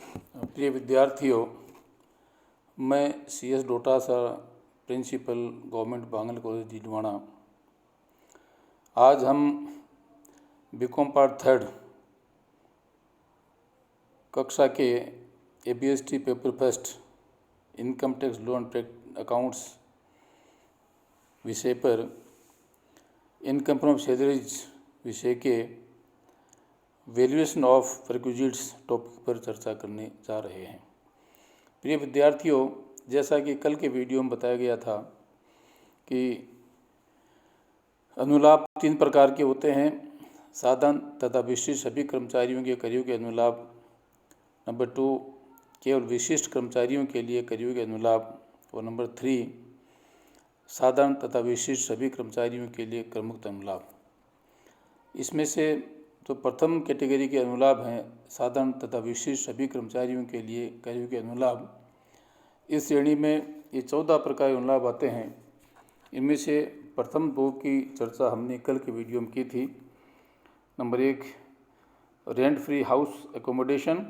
प्रिय विद्यार्थियों, मैं CS Dotasra principal government Bangal college Didwana. आज हम बीकॉम पार्ट 3 कक्षा के ABST paper first income tax law and accounts विषय पर इनकम फ्रॉम सैलरीज विषय के वैल्यूएशन ऑफ परक्विजिट्स टॉपिक पर चर्चा करने जा रहे हैं। प्रिय विद्यार्थियों, जैसा कि कल के वीडियो में बताया गया था कि अनुलाभ 3 प्रकार के होते हैं। साधारण तथा विशिष्ट सभी कर्मचारियों के कर योग्य अनुलाभ। नंबर 2, केवल विशिष्ट कर्मचारियों के लिए कर योग्य अनुलाभ। और नंबर 3, साधारण तथा विशिष्ट सभी कर्मचारियों के लिए करमुक्त अनुलाभ। इसमें से तो प्रथम कैटेगरी के अनुलाभ हैं साधारण तथा विशिष्ट सभी कर्मचारियों के लिए कर योग्य अनुलाभ। इस श्रेणी में ये 14 प्रकार के अनुलाभ आते हैं। इनमें से प्रथम 2 की चर्चा हमने कल के वीडियो में की थी। Number 1, rent free house accommodation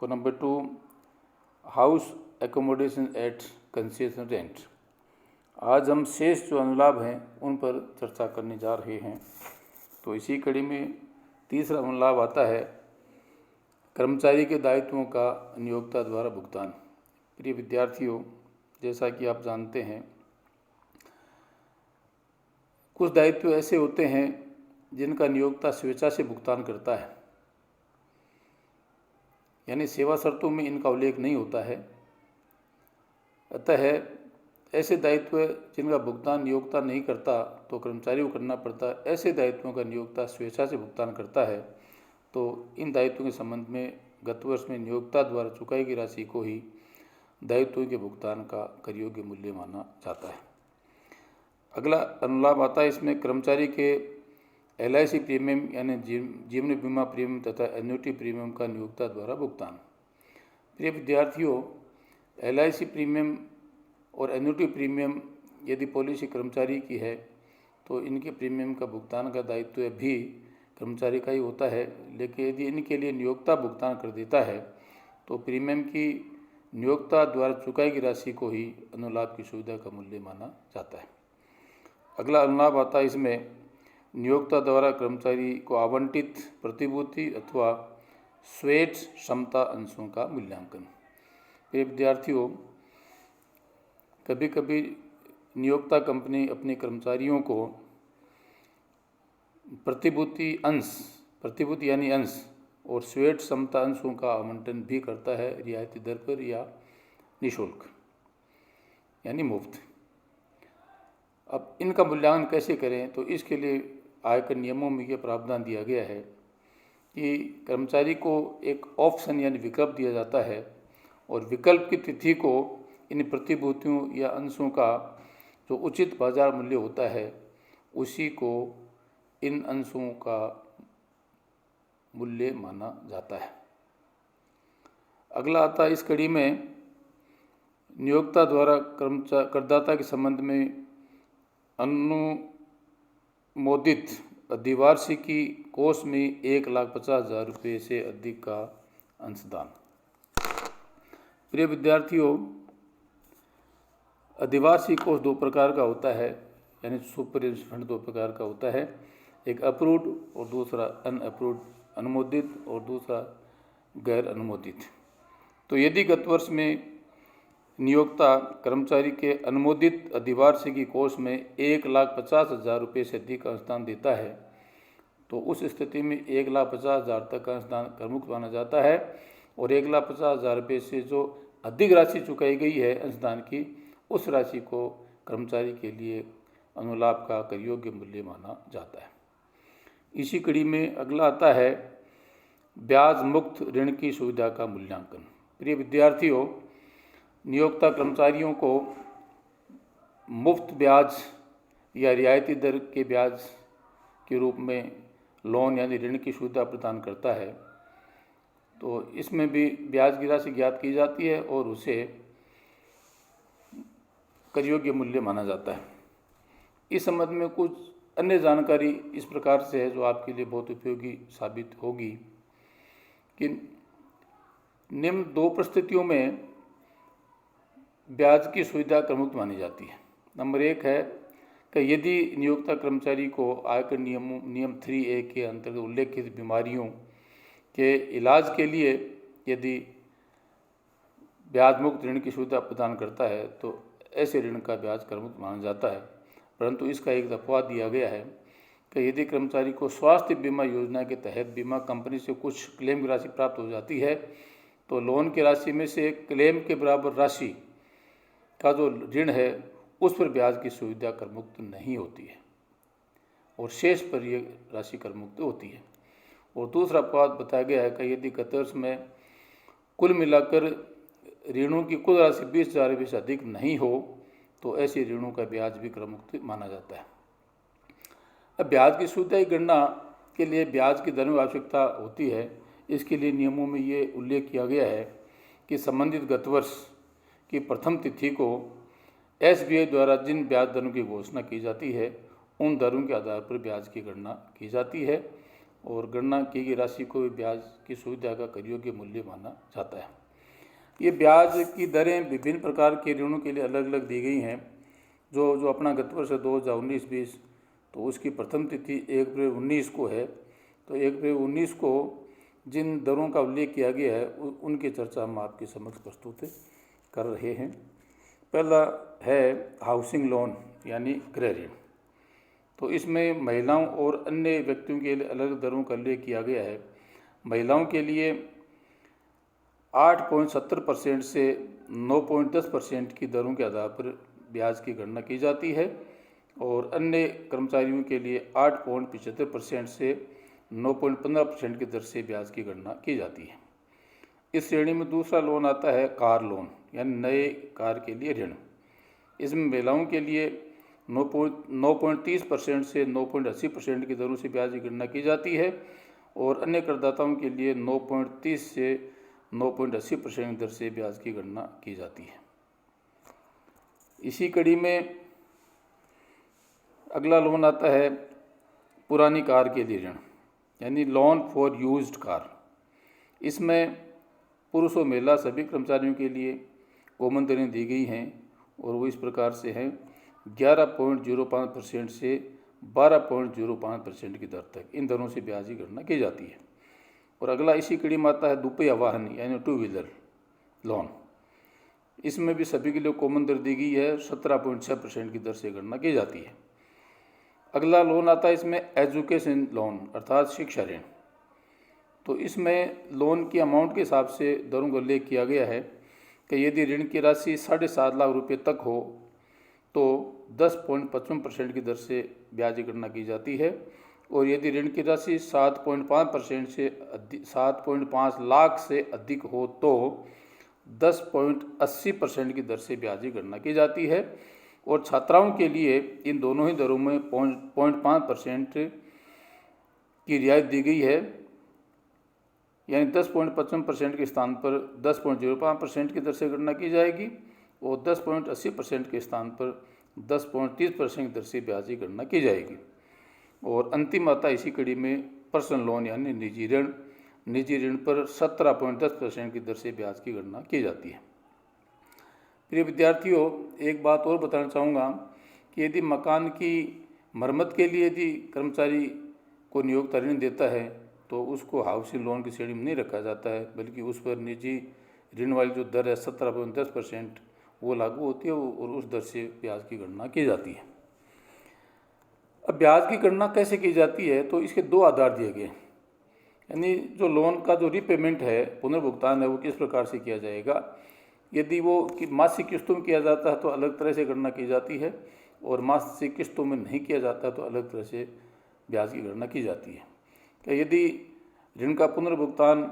और number 2, house accommodation at concession rent. आज हम शेष जो अनुलाभ हैं उन पर चर्चा करने जा रहे हैं। तो इसी कड़ी में तीसरा अनुलाभ आता है कर्मचारी के दायित्वों का नियोक्ता द्वारा भुगतान। प्रिय विद्यार्थियों, जैसा कि आप जानते हैं, कुछ दायित्व ऐसे होते हैं जिनका नियोक्ता स्वेच्छा से भुगतान करता है, यानी सेवा शर्तों में इनका उल्लेख नहीं होता है। अतः ऐसे दायित्व जिनका भुगतान नियोक्ता नहीं करता तो कर्मचारी को करना पड़ता है। ऐसे दायित्वों का नियोक्ता स्वेच्छा से भुगतान करता है तो इन दायित्वों के संबंध में गत वर्ष में नियोक्ता द्वारा चुकाई गई राशि को ही दायित्वों के भुगतान का कर योग्य मूल्य माना जाता है। अगला अनुलाभ आता है इसमें कर्मचारी के LIC प्रीमियम यानी जीवन बीमा प्रीमियम तथा एन्युटी प्रीमियम का नियोक्ता द्वारा भुगतान। प्रिय विद्यार्थियों, LIC प्रीमियम और एन्युटी प्रीमियम यदि पॉलिसी कर्मचारी की है तो इनके प्रीमियम का भुगतान का दायित्व भी कर्मचारी का ही होता है। लेकिन यदि इनके लिए नियोक्ता भुगतान कर देता है तो प्रीमियम की नियोक्ता द्वारा चुकाई गई राशि को ही अनुलाभ की सुविधा का मूल्य माना जाता है। अगला अनुलाभ आता है इसमें नियोक्ता द्वारा कर्मचारी को आवंटित प्रतिभूति अथवा स्वेट क्षमता अंशों का मूल्यांकन। प्रिय विद्यार्थियों, कभी कभी नियोक्ता कंपनी अपने कर्मचारियों को प्रतिभूति यानी अंश और स्वेट क्षमता अंशों का आवंटन भी करता है, रियायती दर पर या निःशुल्क यानी मुफ्त। अब इनका मूल्यांकन कैसे करें, तो इसके लिए आयकर नियमों में यह प्रावधान दिया गया है कि कर्मचारी को एक ऑप्शन यानी विकल्प दिया जाता है और विकल्प की तिथि को इन प्रतिभूतियों या अंशों का जो उचित बाजार मूल्य होता है उसी को इन अंशों का मूल्य माना जाता है। अगला आता है इस कड़ी में नियोक्ता द्वारा करदाता के संबंध में अनुमोदित अधिवार्षिकी कोष में 1,50,000 रुपये से अधिक का अंशदान। प्रिय विद्यार्थियों, अधिवार्षिक कोष 2 प्रकार का होता है, यानी सुपर फंड 2 प्रकार का होता है। एक अप्रूव्ड और दूसरा अनअप्रूव्ड, अनुमोदित और दूसरा गैर अनुमोदित। तो यदि गत वर्ष में नियोक्ता कर्मचारी के अनुमोदित अधिवार्षिकी कोष में 1,50,000 रुपये से अधिक का अंशदान देता है तो उस स्थिति में 1,50,000 तक का अंशदान करमुक्त माना जाता है और 1,50,000 रुपये से जो अधिक राशि चुकाई गई है अंशदान की, उस राशि को कर्मचारी के लिए अनुलाभ का कर योग्य मूल्य माना जाता है। इसी कड़ी में अगला आता है ब्याज मुक्त ऋण की सुविधा का मूल्यांकन। प्रिय विद्यार्थियों, नियोक्ता कर्मचारियों को मुफ्त ब्याज या रियायती दर के ब्याज के रूप में लोन यानी ऋण की सुविधा प्रदान करता है। तो इसमें भी ब्याज की राशि ज्ञात की जाती है और उसे कर योग्य मूल्य माना जाता है। इस संबंध में कुछ अन्य जानकारी इस प्रकार से है जो आपके लिए बहुत उपयोगी साबित होगी कि निम्न दो परिस्थितियों में ब्याज की सुविधा करमुक्त मानी जाती है। नंबर एक है कि यदि नियोक्ता कर्मचारी को आयकर नियम 3A के अंतर्गत उल्लेखित बीमारियों के इलाज के लिए यदि ब्याज मुक्त ऋण की सुविधा प्रदान करता है तो ऐसे ऋण का ब्याज करमुक्त माना जाता है। परंतु इसका एक दफा दिया गया है कि यदि कर्मचारी को स्वास्थ्य बीमा योजना के तहत बीमा कंपनी से कुछ क्लेम की राशि प्राप्त हो जाती है तो लोन की राशि में से क्लेम के बराबर राशि का जो ऋण है उस पर ब्याज की सुविधा करमुक्त नहीं होती है और शेष पर यह राशि करमुक्त होती है। और दूसरा अपवाद बताया गया है कि यदि गत वर्ष में कुल मिलाकर ऋणों की कुल राशि 20,000 रुपये से अधिक नहीं हो तो ऐसे ऋणों का ब्याज भी करमुक्त माना जाता है। अब ब्याज की सुविधा की गणना के लिए ब्याज की दर में आवश्यकता होती है। इसके लिए नियमों में ये उल्लेख किया गया है कि संबंधित गत वर्ष की प्रथम तिथि को SBI द्वारा जिन ब्याज दरों की घोषणा की जाती है उन दरों के आधार पर ब्याज की गणना की जाती है और गणना की गई राशि को ब्याज की सुविधा का कर योग्य मूल्य माना जाता है। ये ब्याज की दरें विभिन्न प्रकार के ऋणों के लिए अलग अलग दी गई हैं। जो अपना गत वर्ष 2019-20 तो उसकी प्रथम तिथि 1 अप्रैल 19 को है। तो 1 अप्रैल 19 को जिन दरों का उल्लेख किया गया है उनकी चर्चा हम आपके समक्ष प्रस्तुत कर रहे हैं। पहला है हाउसिंग लोन यानी गृह ऋण। तो इसमें महिलाओं और अन्य व्यक्तियों के लिए अलग दरों का उल्लेख किया गया है। महिलाओं के लिए 8.70% से 9.10% की दरों के आधार पर ब्याज की गणना की जाती है और अन्य कर्मचारियों के लिए 8.75% से 9.15% की दर से ब्याज की गणना की जाती है। इस श्रेणी में दूसरा लोन आता है कार लोन यानी नए कार के लिए ऋण। इसमें महिलाओं के लिए 9.30% से 9.80% की दरों से ब्याज की गणना की जाती है और अन्य करदाताओं के लिए 9.30 से 9.80% दर से ब्याज की गणना की जाती है। इसी कड़ी में अगला लोन आता है पुरानी कार के लिए ऋण यानी लोन फॉर यूज्ड कार। इसमें पुरुष और महिला सभी कर्मचारियों के लिए कॉमन दरें दी गई हैं और वो इस प्रकार से हैं 11.05% से 12.05% की दर तक इन दरों से ब्याज की गणना की जाती है। और अगला इसी कड़ी में आता है दुपहिया वाहन यानी 2 व्हीलर लोन। इसमें भी सभी के लिए कॉमन दर दी गई है 17.6% की दर से गणना की जाती है। अगला लोन आता है इसमें एजुकेशन लोन अर्थात शिक्षा ऋण। तो इसमें लोन की अमाउंट के हिसाब से दरों का उल्लेख किया गया है कि यदि ऋण की राशि 7.5 लाख रुपये तक हो तो 10.55% की दर से ब्याज की गणना की जाती है और यदि ऋण की राशि 7.5% से 7.5 लाख से अधिक हो तो 10.80% की दर से ब्याज की गणना की जाती है। और छात्राओं के लिए इन दोनों ही दरों में 0.5% की रियायत दी गई है यानी 10.55% के स्थान पर 10.05% की दर से गणना की जाएगी और 10.80% के स्थान पर 10.30% की दर से ब्याज की गणना की जाएगी। और अंतिम आता इसी कड़ी में पर्सनल लोन यानी निजी ऋण। निजी ऋण पर 17.10% की दर से ब्याज की गणना की जाती है। प्रिय विद्यार्थियों, एक बात और बताना चाहूँगा कि यदि मकान की मरम्मत के लिए यदि कर्मचारी को नियोक्ता ऋण देता है तो उसको हाउसिंग लोन की श्रेणी में नहीं रखा जाता है, बल्कि उस पर निजी ऋण वाली जो दर है 17.10% वो लागू होती है और उस दर से ब्याज की गणना की जाती है। अब ब्याज की गणना कैसे की जाती है तो इसके दो आधार दिए गए, यानी जो लोन का जो रीपेमेंट है पुनर्भुगतान है वो किस प्रकार से किया जाएगा। यदि वो मासिक किस्तों में किया जाता है तो अलग तरह से गणना की जाती है और मासिक किस्तों में नहीं किया जाता तो अलग तरह से ब्याज की गणना की जाती है। तो यदि ऋण का पुनर्भुगतान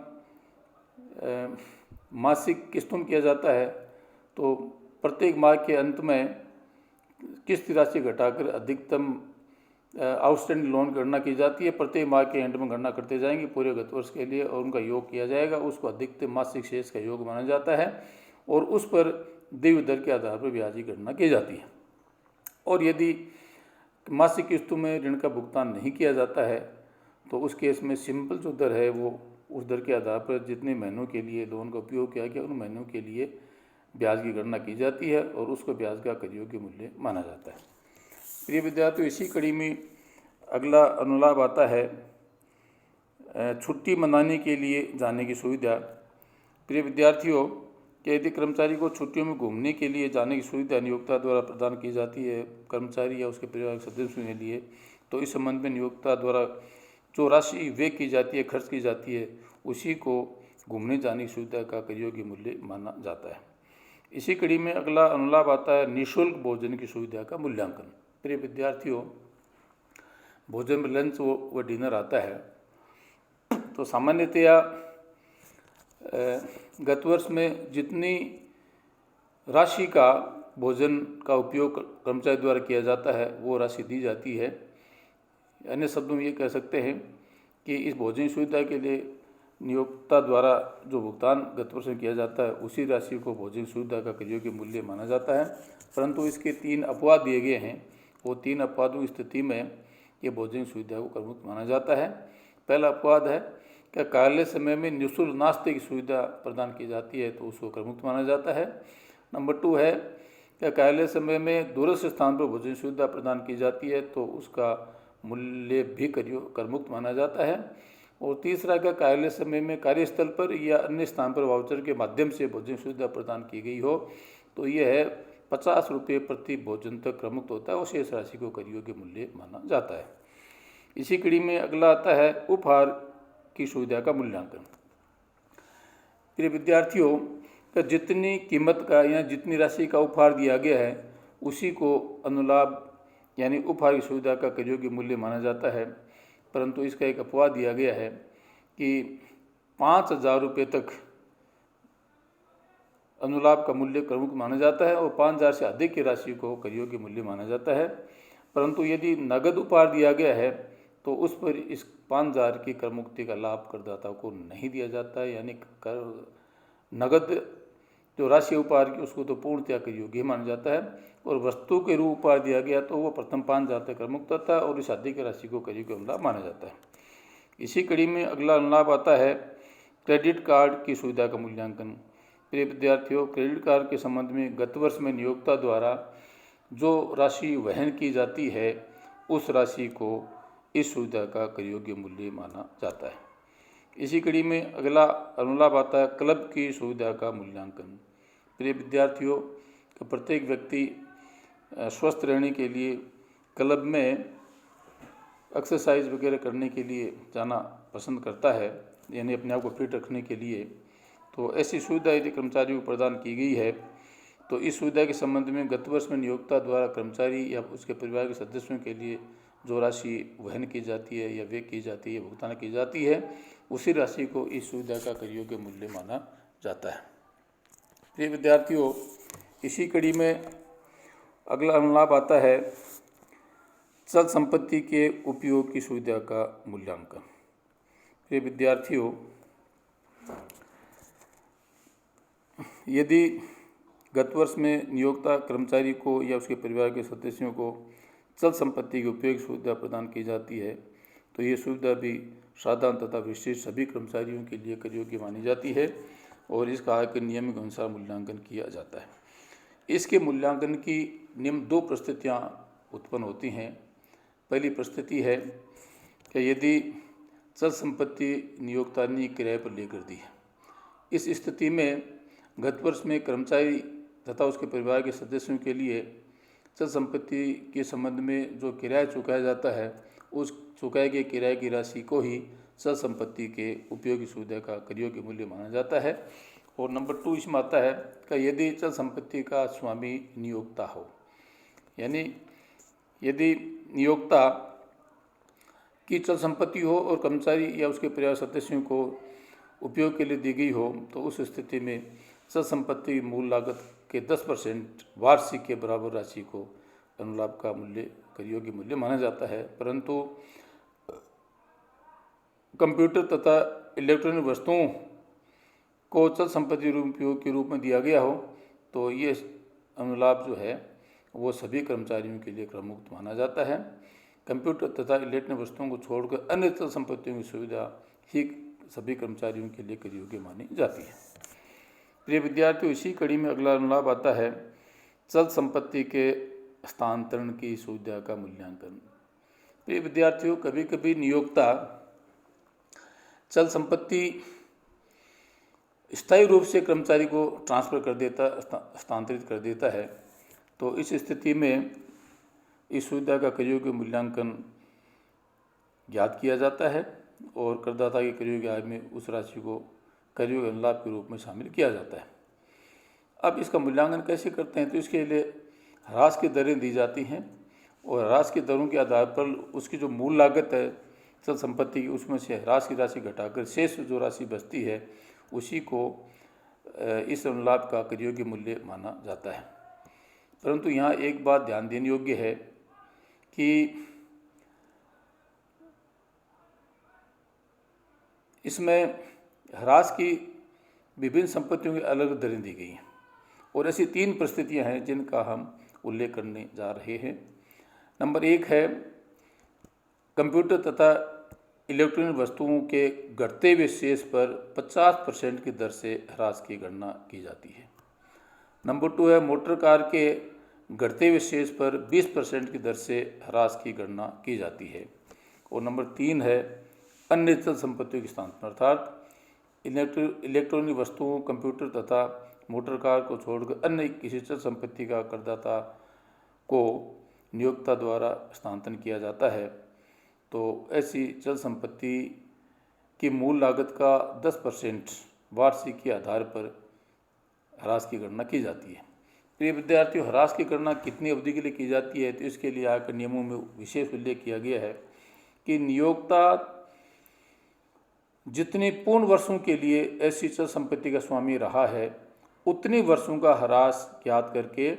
मासिक किस्तों में किया जाता है तो प्रत्येक माह के अंत में किस्त राशि घटाकर अधिकतम आउटस्टैंडिंग लोन की गणना की जाती है। प्रत्येक माह के एंड में गणना करते जाएंगे पूरे गत वर्ष के लिए और उनका योग किया जाएगा, उसको अधिकतम मासिक शेष का योग माना जाता है और उस पर दी हुई दर के आधार पर ब्याज की गणना की जाती है। और यदि मासिक किस्तों में ऋण का भुगतान नहीं किया जाता है तो उस केस में सिंपल जो दर है वो उस दर के आधार पर जितने महीनों के लिए लोन का उपयोग किया गया उन महीनों के लिए ब्याज की गणना की जाती है और उसको ब्याज का कर योग्य मूल्य माना जाता है। प्रिय विद्यार्थियों, इसी कड़ी में अगला अनुलाभ आता है छुट्टी मनाने के लिए जाने की सुविधा। प्रिय विद्यार्थियों, कि यदि कर्मचारी को छुट्टियों में घूमने के लिए जाने की सुविधा नियोक्ता द्वारा प्रदान की जाती है कर्मचारी या उसके परिवार के सदस्यों के लिए, तो इस संबंध में नियोक्ता द्वारा जो राशि व्यय की जाती है, खर्च की जाती है, उसी को घूमने जाने की सुविधा का कर योग्य मूल्य माना जाता है। इसी कड़ी में अगला अनुलाभ आता है निःशुल्क भोजन की सुविधा का मूल्यांकन। प्रिय विद्यार्थियों, भोजन में लंच व डिनर आता है, तो सामान्यतया गत वर्ष में जितनी राशि का भोजन का उपयोग कर्मचारी द्वारा किया जाता है वो राशि दी जाती है। अन्य शब्दों में ये कह सकते हैं कि इस भोजन सुविधा के लिए नियोक्ता द्वारा जो भुगतान गत वर्ष में किया जाता है उसी राशि को भोजन सुविधा का कर योग्य मूल्य माना जाता है। परंतु इसके 3 अपवाद दिए गए हैं। वो 3 अपवादों की स्थिति में ये भोजन सुविधा को करमुक्त माना जाता है। पहला अपवाद है कि कार्यालय समय में निःशुल्क नाश्ते की सुविधा प्रदान की जाती है तो उसको करमुक्त माना जाता है। नंबर 2 है कि कार्यालय समय में दूरस्थ स्थान पर भोजन सुविधा प्रदान की जाती है तो उसका मूल्य भी करमुक्त माना जाता है। और तीसरा का कार्यालय समय में कार्यस्थल पर या अन्य स्थान पर वाउचर के माध्यम से भोजन सुविधा प्रदान की गई हो तो यह है 50 रुपये प्रति भोजन तक करमुक्त होता है और शेष राशि को कर योग्य मूल्य माना जाता है। इसी कड़ी में अगला आता है उपहार की सुविधा का मूल्यांकन। प्रिय विद्यार्थियों, का जितनी कीमत का या जितनी राशि का उपहार दिया गया है उसी को अनुलाभ यानी उपहार की सुविधा का कर योग्य मूल्य माना जाता है। परंतु इसका एक अपवाद दिया गया है कि 5,000 रुपये तक अनुलाभ का मूल्य करमुक्त माना जाता है और 5,000 से अधिक की राशि को कर योग्य मूल्य माना जाता है। परंतु यदि नगद उपहार दिया गया है तो उस पर इस 5,000 की करमुक्ति का लाभ करदाता को नहीं दिया जाता है। यानी नगद जो राशि उपहार की उसको तो पूर्णतया कर योग्य माना जाता है और वस्तु के रूप उपहार दिया गया तो वो प्रथम 5,000 तक करमुक्त होता है और इस अधिक राशि को कर योग्य अनुलाभ माना जाता है। इसी कड़ी में अगला अनुलाभ आता है क्रेडिट कार्ड की सुविधा का मूल्यांकन। प्रिय विद्यार्थियों, क्रेडिट कार्ड के संबंध में गत वर्ष में नियोक्ता द्वारा जो राशि वहन की जाती है उस राशि को इस सुविधा का कर योग्य मूल्य माना जाता है। इसी कड़ी में अगला अनुलाभ आता है क्लब की सुविधा का मूल्यांकन। प्रिय विद्यार्थियों, प्रत्येक व्यक्ति स्वस्थ रहने के लिए क्लब में एक्सरसाइज वगैरह करने के लिए जाना पसंद करता है, यानी अपने आप को फिट रखने के लिए। तो ऐसी सुविधा यदि कर्मचारियों को प्रदान की गई है तो इस सुविधा के संबंध में गत वर्ष में नियोक्ता द्वारा कर्मचारी या उसके परिवार के सदस्यों के लिए जो राशि वहन की जाती है या व्यय की जाती है, भुगतान की जाती है, उसी राशि को इस सुविधा का कर योग्य मूल्य माना जाता है। प्रिय विद्यार्थियों, इसी कड़ी में अगला अनुलाभ आता है चल संपत्ति के उपयोग की सुविधा का मूल्यांकन। प्रिय विद्यार्थियों, यदि गत वर्ष में नियोक्ता कर्मचारी को या उसके परिवार के सदस्यों को चल संपत्ति के उपयोग सुविधा प्रदान की जाती है तो ये सुविधा भी साधारण तथा विशिष्ट सभी कर्मचारियों के लिए कर योग्य मानी जाती है और इसका आयकर नियम के अनुसार मूल्यांकन किया जाता है। इसके मूल्यांकन की निम्न 2 परिस्थितियाँ उत्पन्न होती हैं। पहली परिस्थिति है कि यदि चल संपत्ति नियोक्ता ने किराए पर लेकर दी है, इस स्थिति में गत वर्ष में कर्मचारी तथा उसके परिवार के सदस्यों के लिए चल संपत्ति के संबंध में जो किराया चुकाया जाता है उस चुकाए गए किराए की राशि को ही चल संपत्ति के उपयोगी सुविधा का कर योग्य मूल्य माना जाता है। और नंबर 2 इसमें आता है कि यदि चल संपत्ति का स्वामी नियोक्ता हो, यानी यदि नियोक्ता की चल संपत्ति हो और कर्मचारी या उसके परिवार सदस्यों को उपयोग के लिए दी गई हो तो उस स्थिति में चल संपत्ति मूल लागत के 10% वार्षिक के बराबर राशि को अनुलाभ का मूल्य कर योग्य मूल्य माना जाता है। परंतु कंप्यूटर तथा इलेक्ट्रॉनिक वस्तुओं को चल संपत्ति उपयोग के रूप में दिया गया हो तो ये अनुलाभ जो है वो सभी कर्मचारियों के लिए करमुक्त माना जाता है। कंप्यूटर तथा इलेक्ट्रॉनिक वस्तुओं को छोड़कर अन्य चल संपत्तियों की सुविधा ही सभी कर्मचारियों के लिए कर योग्य मानी जाती है। प्रिय विद्यार्थियों, इसी कड़ी में अगला अनुलाभ आता है चल संपत्ति के हस्तांतरण की सुविधा का मूल्यांकन। प्रिय विद्यार्थियों, कभी कभी नियोक्ता चल संपत्ति स्थायी रूप से कर्मचारी को ट्रांसफ़र कर देता, हस्तांतरित कर देता है। तो इस स्थिति में इस सुविधा का कर योग्य मूल्यांकन ज्ञात किया जाता है और करदाता की कर योग्य आय में उस राशि को कर योग्य अनुलाभ के रूप में शामिल किया जाता है। अब इसका मूल्यांकन कैसे करते हैं? तो इसके लिए ह्रास की दरें दी जाती हैं और ह्रास की दरों के आधार पर उसकी जो मूल लागत है चल संपत्ति की, उसमें से ह्रास की राशि घटाकर शेष जो राशि बचती है उसी को इस अनुलाभ का कर योग्य मूल्य माना जाता है। परंतु यहाँ एक बात ध्यान देने योग्य है कि इसमें ह्रास की विभिन्न संपत्तियों की अलग दरें दी गई हैं और ऐसी 3 परिस्थितियां हैं जिनका हम उल्लेख करने जा रहे हैं। नंबर 1 है कंप्यूटर तथा इलेक्ट्रॉनिक वस्तुओं के घटते हुए शेष पर 50% की दर से ह्रास की गणना की जाती है। नंबर 2 है मोटर कार के घटते हुए शेष पर 20% की दर से ह्रास की गणना की जाती है। और नंबर 3 है अन्य चल संपत्तियों की हस्तांतरण, अर्थात इलेक्ट्रॉनिक वस्तुओं, कंप्यूटर तथा मोटर कार को छोड़कर अन्य किसी चल संपत्ति का करदाता को नियोक्ता द्वारा हस्तांतरण किया जाता है। तो ऐसी चल संपत्ति की मूल लागत का 10% वार्षिक के आधार पर ह्रास की गणना की जाती है। प्रिय विद्यार्थियों, ह्रास की गणना कितनी अवधि के लिए की जाती है? तो इसके लिए आकर नियमों में विशेष उल्लेख किया गया है कि नियोक्ता जितने पूर्ण वर्षों के लिए ऐसी चल संपत्ति का स्वामी रहा है उतने वर्षों का ह्रास ज्ञात करके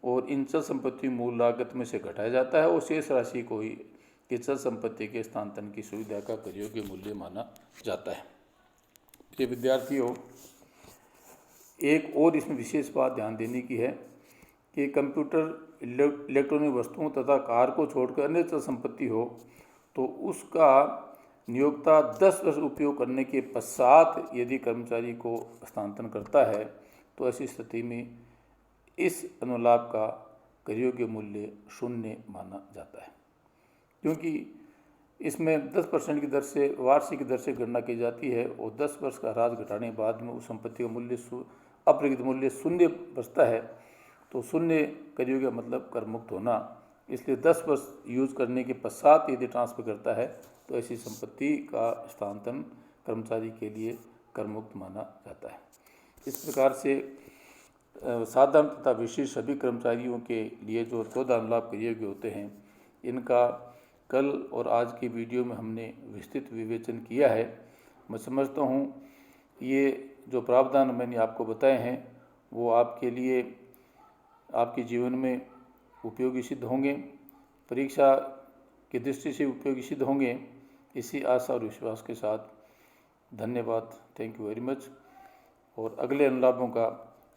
और इन चल संपत्ति मूल लागत में से घटाया जाता है और शेष राशि को ही चल संपत्ति के हस्तांतरण की सुविधा का कर योग्य मूल्य माना जाता है। प्रिय विद्यार्थियों, एक और इसमें विशेष बात ध्यान देने की है कि कंप्यूटर, इलेक्ट्रॉनिक वस्तुओं तथा कार को छोड़कर अन्य चल संपत्ति हो तो उसका नियोक्ता 10 वर्ष उपयोग करने के पश्चात यदि कर्मचारी को हस्तांतरण करता है तो ऐसी स्थिति में इस अनुलाभ का कर योग्य मूल्य 0 माना जाता है, क्योंकि इसमें 10% की दर से वार्षिक दर से गणना की जाती है और 10 वर्ष का ह्रास घटाने के बाद में उस संपत्ति का मूल्य अप्रयुक्त मूल्य 0 बचता है। तो 0 कर योग्य मतलब कर मुक्त होना, इसलिए 10 वर्ष यूज करने के पश्चात यदि ट्रांसफर करता है तो ऐसी संपत्ति का हस्तांतरण कर्मचारी के लिए कर मुक्त माना जाता है। इस प्रकार से साधारण तथा विशेष सभी कर्मचारियों के लिए जो 14 अनुलाभ कर योग्य होते हैं इनका कल और आज की वीडियो में हमने विस्तृत विवेचन किया है। मैं समझता हूँ ये जो प्रावधान मैंने आपको बताए हैं वो आपके लिए, आपके जीवन में उपयोगी सिद्ध होंगे, परीक्षा की दृष्टि से उपयोगी सिद्ध होंगे। इसी आशा और विश्वास के साथ धन्यवाद, थैंक यू वेरी मच। और अगले अनुलाभों का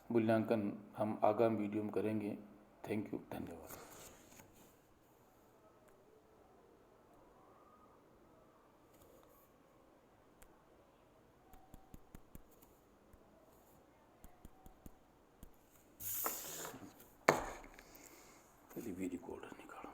मूल्यांकन हम आगामी वीडियो में करेंगे। थैंक यू, धन्यवाद। वी रिकॉर्डर निकालो।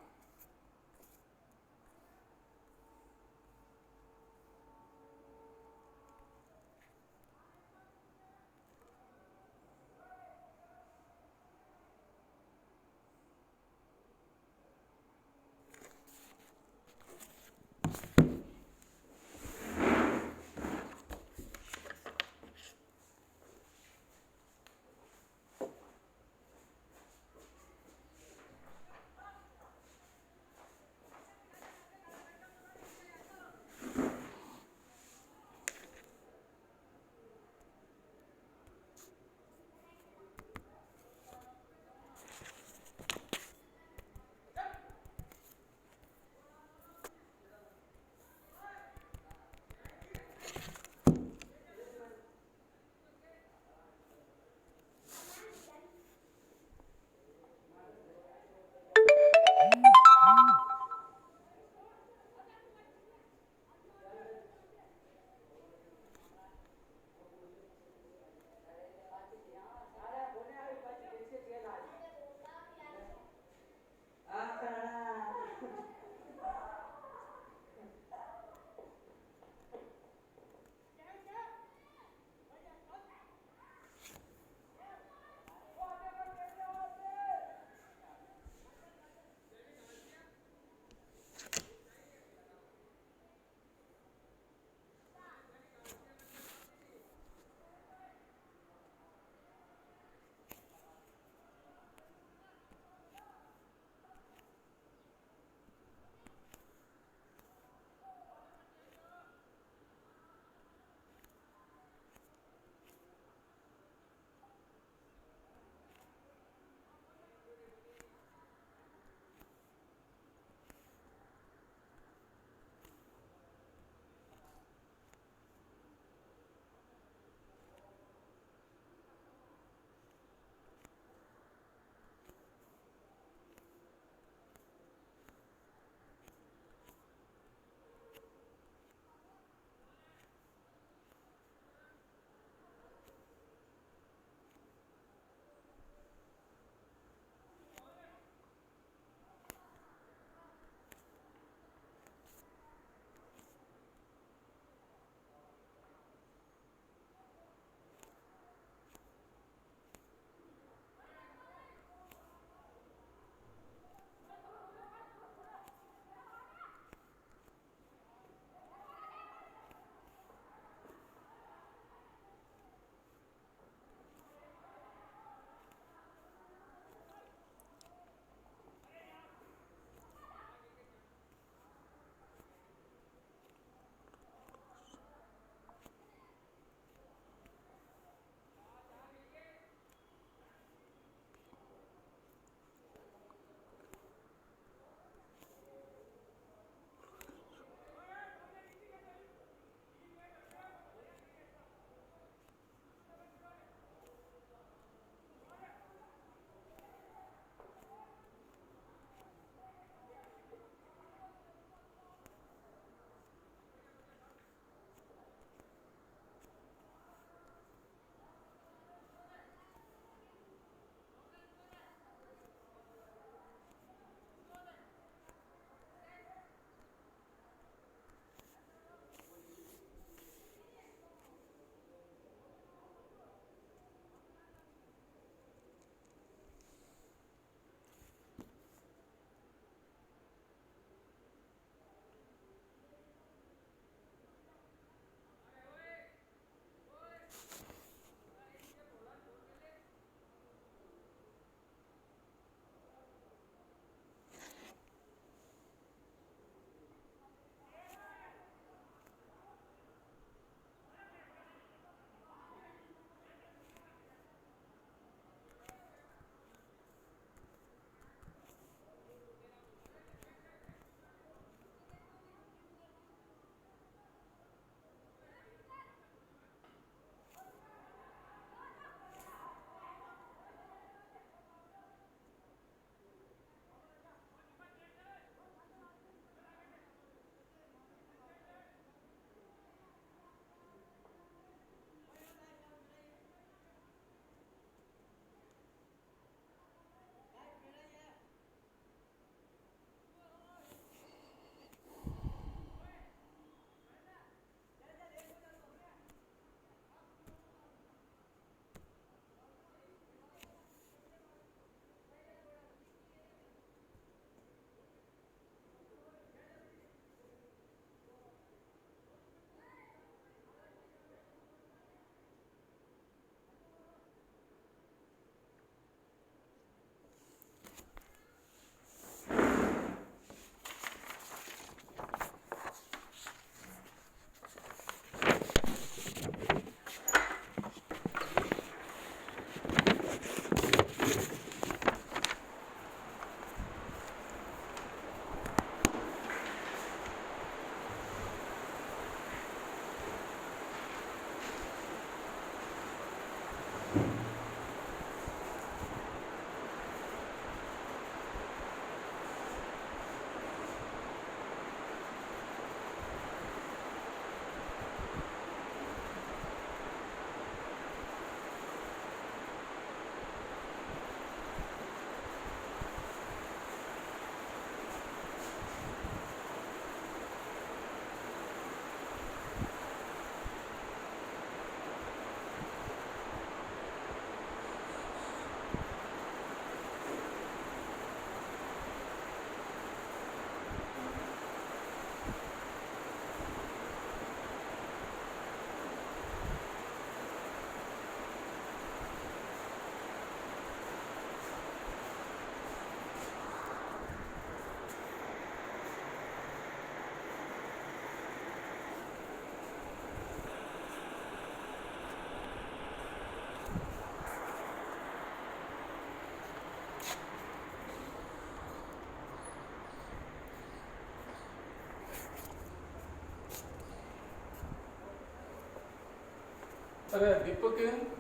अरे दीपक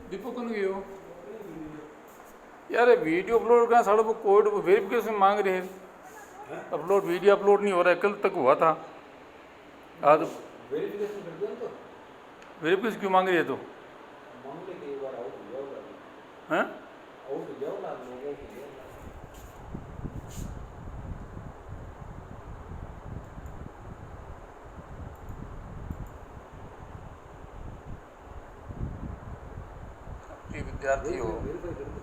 दीपक कौन गए हो यार? वीडियो अपलोड करना साढ़े वो कोड वेरिफिकेशन मांग रहे हैं। अपलोड वीडियो अपलोड नहीं हो रहा है, कल तक हुआ था। आज वेरिफिकेशन कर दिया तो वेरिफिकेशन क्यों मांग रही है? तो मामले के एक बार आउट हो जाओगा, हैं आउट हो जाओ ना लोगों के लिए। ये विद्यार्थी हो, वेरीफाई कर दो।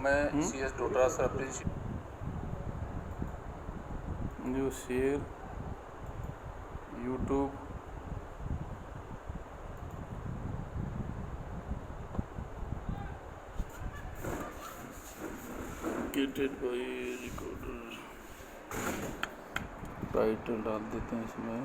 मैं CS Dodra sir principal new share YouTube created by recorder. Title डाल देते हैं इसमें।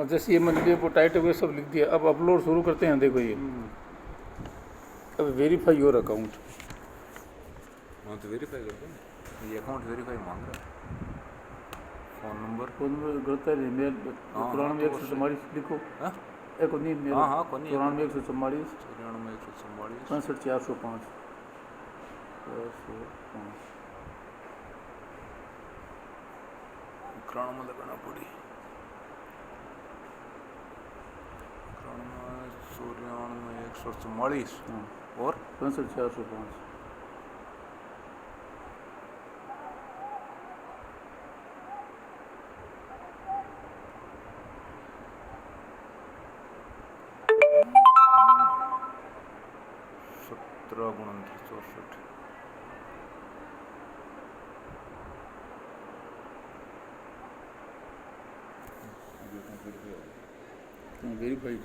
अब जैसे ये मान लीजिए वो टाइटल वगैरह सब लिख दिया। अब अपलोड शुरू करते हैं। देखो ये अब वेरीफाई योर अकाउंट। हाँ तो वेरीफाई कर दो। ये अकाउंट वेरीफाई मांग रहा है। फ़ोन नंबर गलत है। मेल 94 144 लिखो। हाँ एक नहीं मेरा। हाँ कौन नहीं 94 144 94 144 65 405 ग्राउंड में लगाना पड़ी। 94 144 और 65 405। वेरीफाइड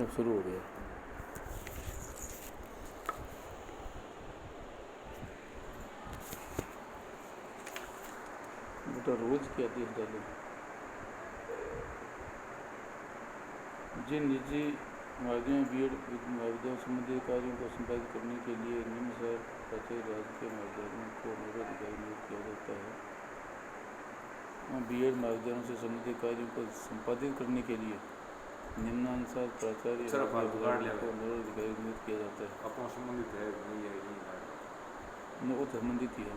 अब शुरू हो गया। बेटा रोज क्या देख डालो। जिन निजी महाविद्यालयों BEd महाविद्यालयों संबंधित कार्यों को संपादित करने के लिए निम्नानुसार प्राचार्य राजकीय महाविद्यालयों को नोडाधिकारी नियुक्त किया जाता है। BEd महाविद्यालयों से संबंधित कार्यों को संपादित करने के लिए निम्नानुसार प्राचार्य को नोडाधिकारी नियुक्त किया जाता है। अपना संबंधित है वो संबंधित ही है।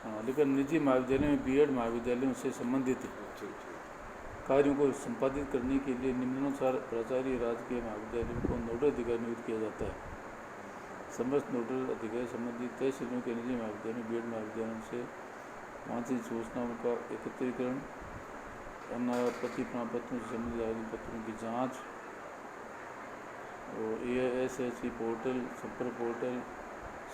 हाँ, लेकिन निजी महाविद्यालय में BEd महाविद्यालयों से संबंधित कार्यों को संपादित करने के लिए निम्नानुसार प्राचार्य राजकीय महाविद्यालयों को नोडल अधिकारी नियुक्त किया जाता है। समस्त नोडल अधिकारी संबंधित तहसीलों के निजी महाविद्यालयों BEd महाविद्यालयों से वांछित सूचनाओं का एकत्रीकरण, अनापत्ति प्रमाण पत्रों से संबंधित आवेदन पत्रों की जाँच और ASHE पोर्टल, संपर्क पोर्टल,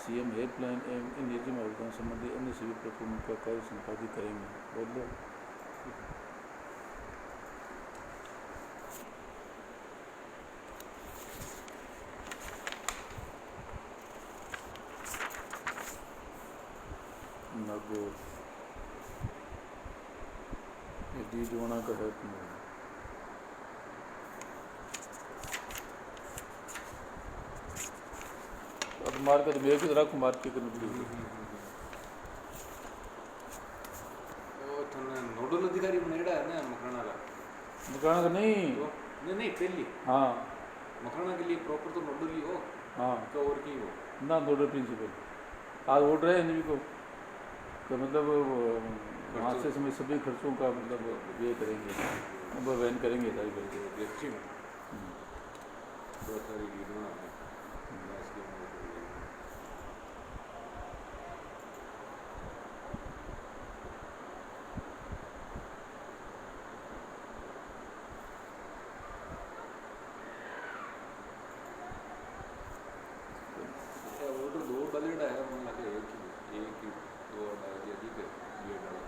CM हेल्पलाइन एवं इन निजी महाविद्यालयों संबंधी अन्य सभी प्रक्रियाओं का कार्य संपादित करेंगे। बोलो जो ये डीडवाना का है तो अब मार के मेरे की तरह को मार के करनी पड़ेगी। वो थोड़ा नोडल अधिकारी बनेड़ा है ना मकराना का। मकान का नहीं, तो नहीं नहीं पहली हाँ मकराना के लिए प्रॉपर तो नोडल ही हो हाँ का और की हो। ना नोडल प्रिंसिपल आज वोट रहे हैं को तो मतलब वहाँ से समय सभी खर्चों का मतलब ये करेंगे, अब वहन करेंगे सारी करके। देखी में बहुत सारी वीडियो है गैस की मदद हो रही है। वो तो दो डलेड़ा है मुझे लगे एक ही दो डाल दिया ठीक है ये डाला।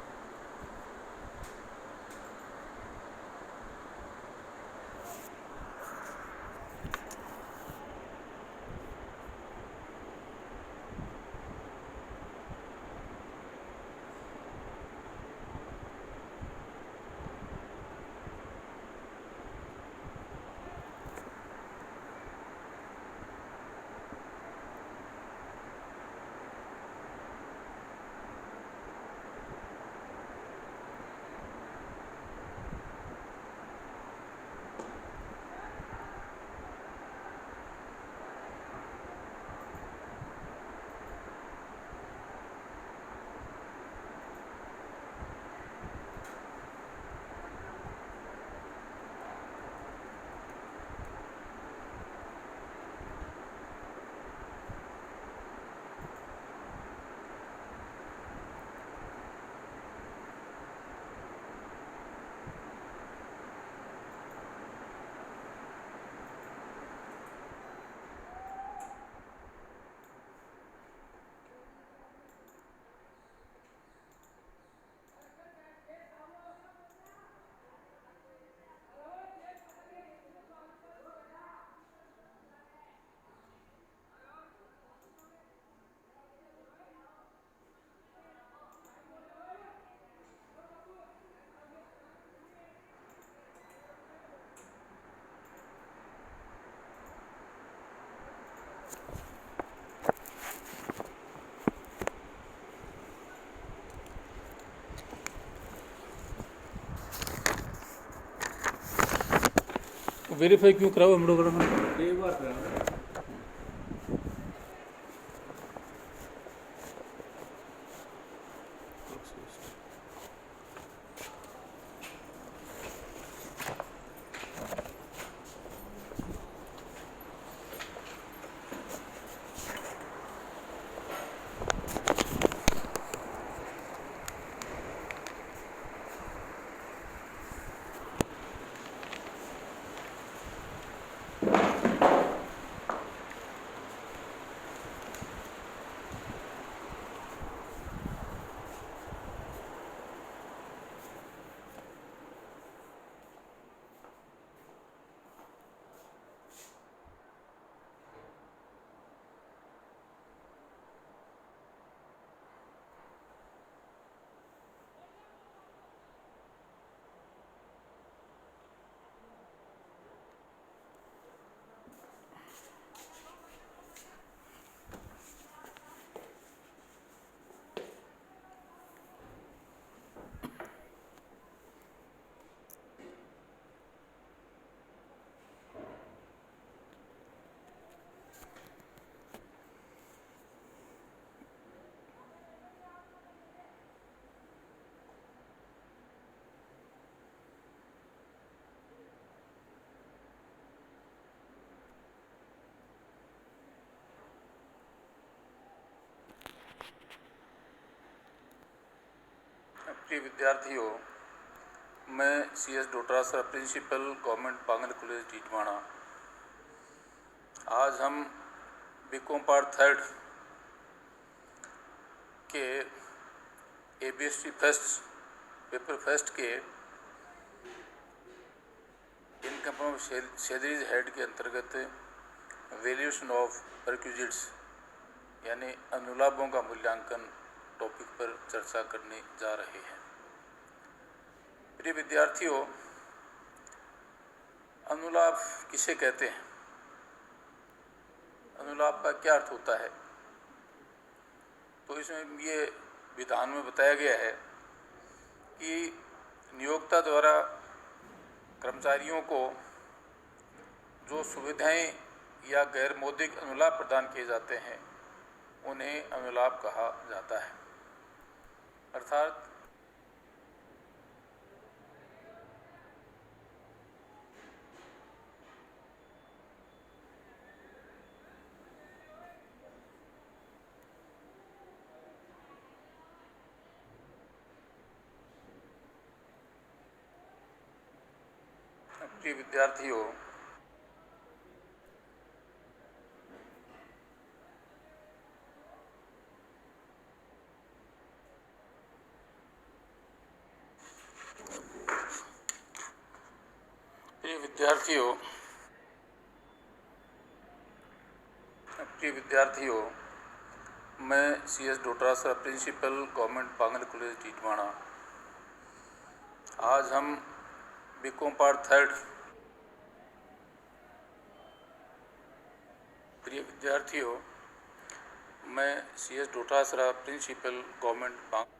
वेरीफाई क्यों कराओ हम लोग एक बार कराना प्रिय विद्यार्थियों, मैं CS Dotasra principal government Pangal college Didwana. आज हम बीकॉम पार्ट थर्ड के ABST फर्स्ट पेपर फर्स्ट के इनकम ऑफ सैलरीज हेड के अंतर्गत वैल्यूएशन ऑफ परक्यूजिट्स यानी अनुलाभों का मूल्यांकन टॉपिक पर चर्चा करने जा रहे हैं। प्रिय विद्यार्थियों, अनुलाप किसे कहते हैं? अनुलाप का क्या अर्थ होता है? तो इसमें ये विधान में बताया गया है कि नियोक्ता द्वारा कर्मचारियों को जो सुविधाएं या गैर मौद्रिक अनुलाप प्रदान किए जाते हैं उन्हें अनुलाप कहा जाता है। अर्थात प्रिय विद्यार्थियों, प्रिय विद्यार्थियों, मैं CS Dotasra principal government Pangal college Titwana. आज हम बीकॉम पार्ट थर्ड। प्रिय विद्यार्थियों, मैं CS Dotasra principal government Pangal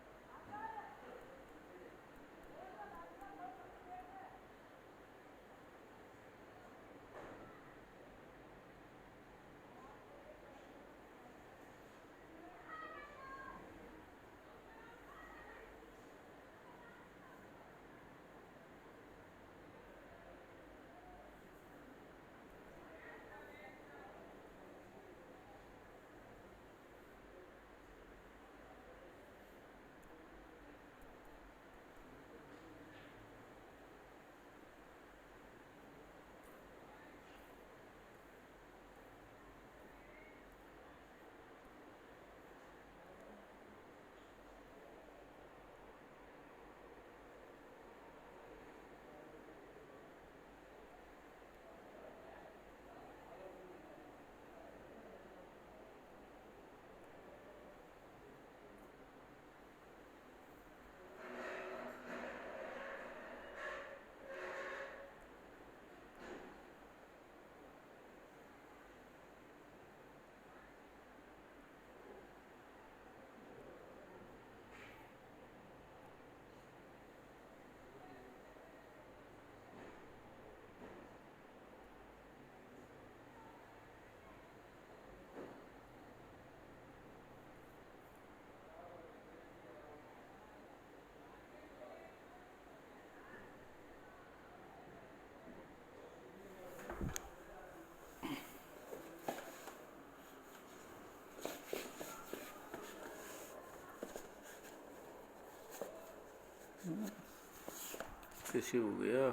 कैसे हो गया?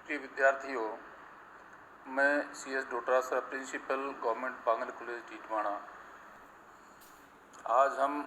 प्रिय विद्यार्थियों, मैं CS Dotasra principal government Pangal college Titwana. आज हम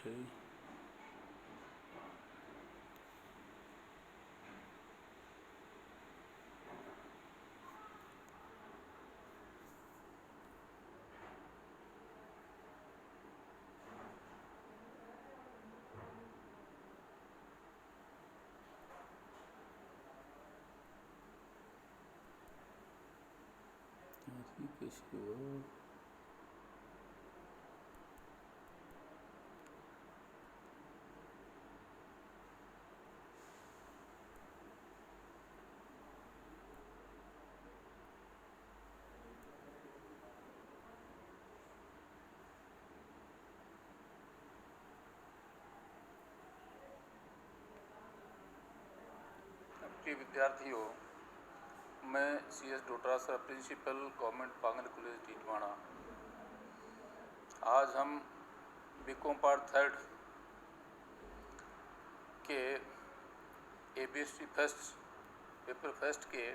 Okay. किसी और प्रिय विद्यार्थियों, मैं CS Dotasra principal government Pangal college Titwara. आज हम बीकॉम पार्ट 3 के ABST फर्स्ट पेपर फर्स्ट के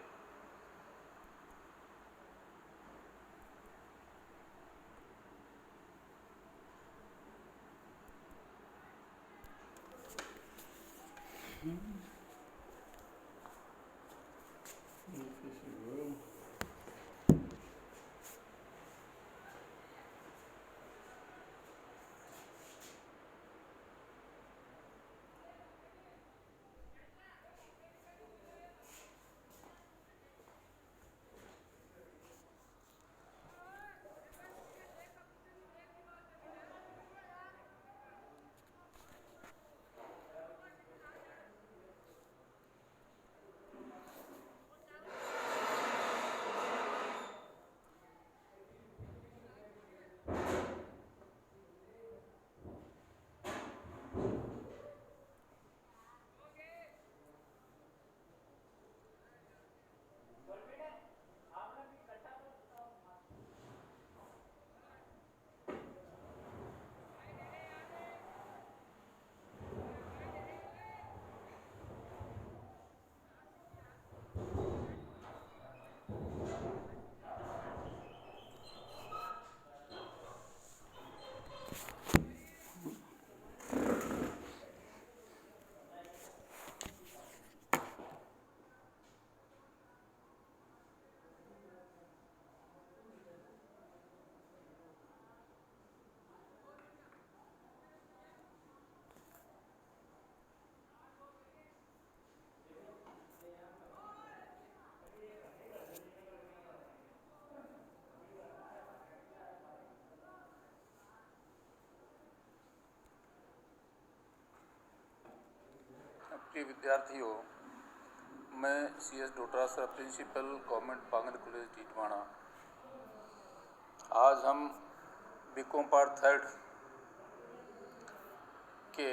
प्रिय विद्यार्थियों, मैं CS Dotasra principal government Pangal college Titwara. आज हम बीकॉम पार्ट 3 के